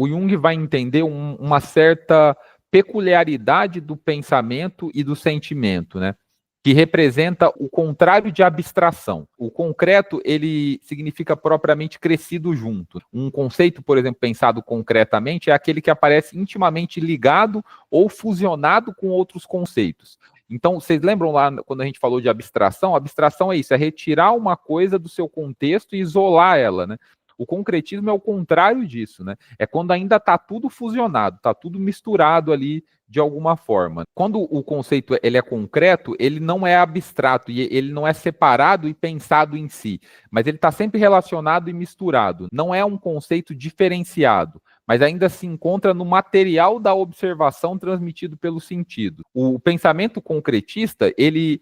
o Jung vai entender uma certa peculiaridade do pensamento e do sentimento, né? Que representa o contrário de abstração. O concreto, ele significa propriamente crescido junto. Um conceito, por exemplo, pensado concretamente, é aquele que aparece intimamente ligado ou fusionado com outros conceitos. Então, vocês lembram lá quando a gente falou de abstração? Abstração é isso, é retirar uma coisa do seu contexto e isolar ela, né? O concretismo é o contrário disso, né? É quando ainda está tudo fusionado, está tudo misturado ali de alguma forma. Quando o conceito ele é concreto, ele não é abstrato e ele não é separado e pensado em si, mas ele está sempre relacionado e misturado. Não é um conceito diferenciado, mas ainda se encontra no material da observação transmitido pelo sentido. O pensamento concretista, ele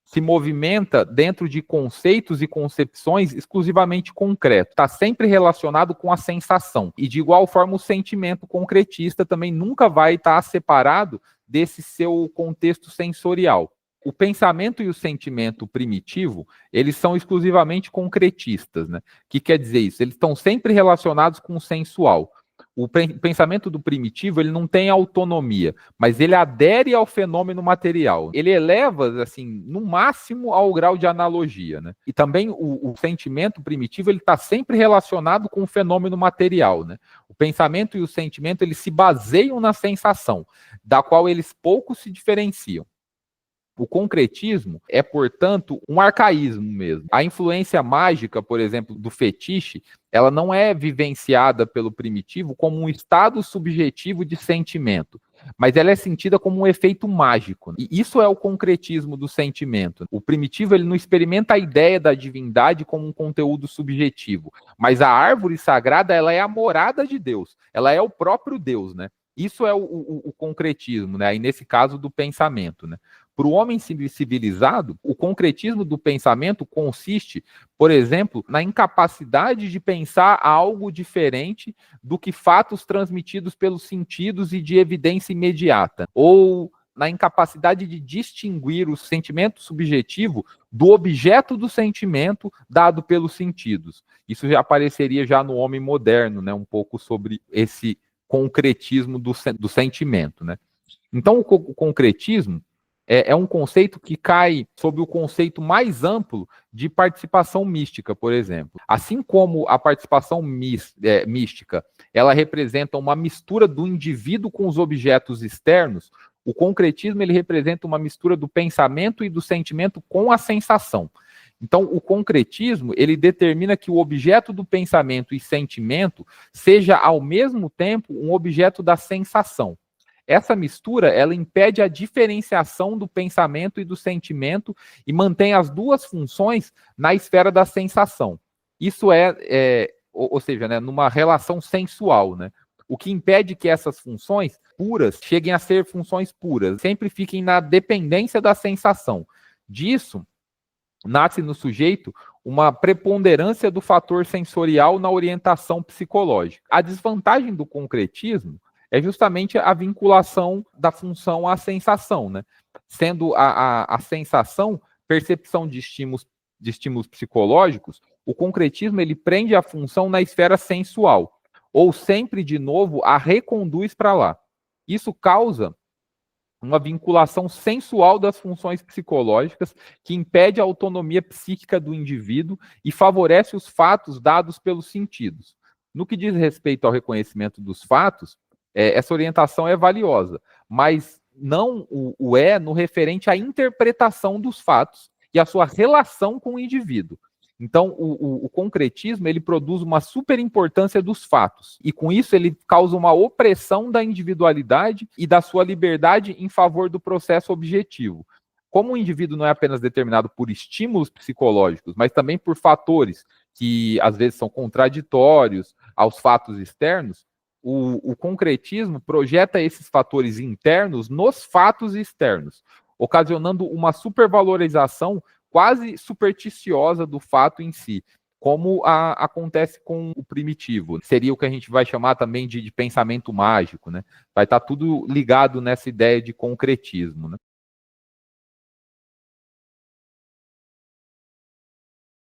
se movimenta dentro de conceitos e concepções exclusivamente concretos. Está sempre relacionado com a sensação. E, de igual forma, o sentimento concretista também nunca vai estar separado desse seu contexto sensorial. O pensamento e o sentimento primitivo, eles são exclusivamente concretistas, né? O que quer dizer isso? Eles estão sempre relacionados com o sensual. O pensamento do primitivo, ele não tem autonomia, mas ele adere ao fenômeno material. Ele eleva, assim, no máximo ao grau de analogia, né? E também o sentimento primitivo, ele está sempre relacionado com o fenômeno material, né? O pensamento e o sentimento, eles se baseiam na sensação, da qual eles pouco se diferenciam. O concretismo é, portanto, um arcaísmo mesmo. A influência mágica, por exemplo, do fetiche, ela não é vivenciada pelo primitivo como um estado subjetivo de sentimento, mas ela é sentida como um efeito mágico. E isso é o concretismo do sentimento. O primitivo, ele não experimenta a ideia da divindade como um conteúdo subjetivo, mas a árvore sagrada, ela é a morada de Deus, ela é o próprio Deus, né? Isso é o concretismo, né? E nesse caso do pensamento, né? Para o homem civilizado, o concretismo do pensamento consiste, por exemplo, na incapacidade de pensar algo diferente do que fatos transmitidos pelos sentidos e de evidência imediata, ou na incapacidade de distinguir o sentimento subjetivo do objeto do sentimento dado pelos sentidos. Isso já apareceria já no homem moderno, né? Um pouco sobre esse concretismo do sentimento, né? Então, o concretismo é um conceito que cai sob o conceito mais amplo de participação mística, por exemplo. Assim como a participação mística, ela representa uma mistura do indivíduo com os objetos externos, o concretismo ele representa uma mistura do pensamento e do sentimento com a sensação. Então, o concretismo, ele determina que o objeto do pensamento e sentimento seja, ao mesmo tempo, um objeto da sensação. Essa mistura, ela impede a diferenciação do pensamento e do sentimento e mantém as duas funções na esfera da sensação. Isso ou seja, né, numa relação sensual, né? O que impede que essas funções puras cheguem a ser funções puras, sempre fiquem na dependência da sensação. Disso, nasce no sujeito uma preponderância do fator sensorial na orientação psicológica. A desvantagem do concretismo é justamente a vinculação da função à sensação, né? Sendo a sensação percepção de estímulos psicológicos, o concretismo ele prende a função na esfera sensual, ou sempre, de novo, a reconduz para lá. Isso causa uma vinculação sensual das funções psicológicas que impede a autonomia psíquica do indivíduo e favorece os fatos dados pelos sentidos. No que diz respeito ao reconhecimento dos fatos, essa orientação é valiosa, mas não é no referente à interpretação dos fatos e à sua relação com o indivíduo. Então, o concretismo ele produz uma superimportância dos fatos, e com isso ele causa uma opressão da individualidade e da sua liberdade em favor do processo objetivo. Como o indivíduo não é apenas determinado por estímulos psicológicos, mas também por fatores que às vezes são contraditórios aos fatos externos, o concretismo projeta esses fatores internos nos fatos externos, ocasionando uma supervalorização quase supersticiosa do fato em si, como acontece com o primitivo. Seria o que a gente vai chamar também de pensamento mágico, né? Vai estar tudo ligado nessa ideia de concretismo, né?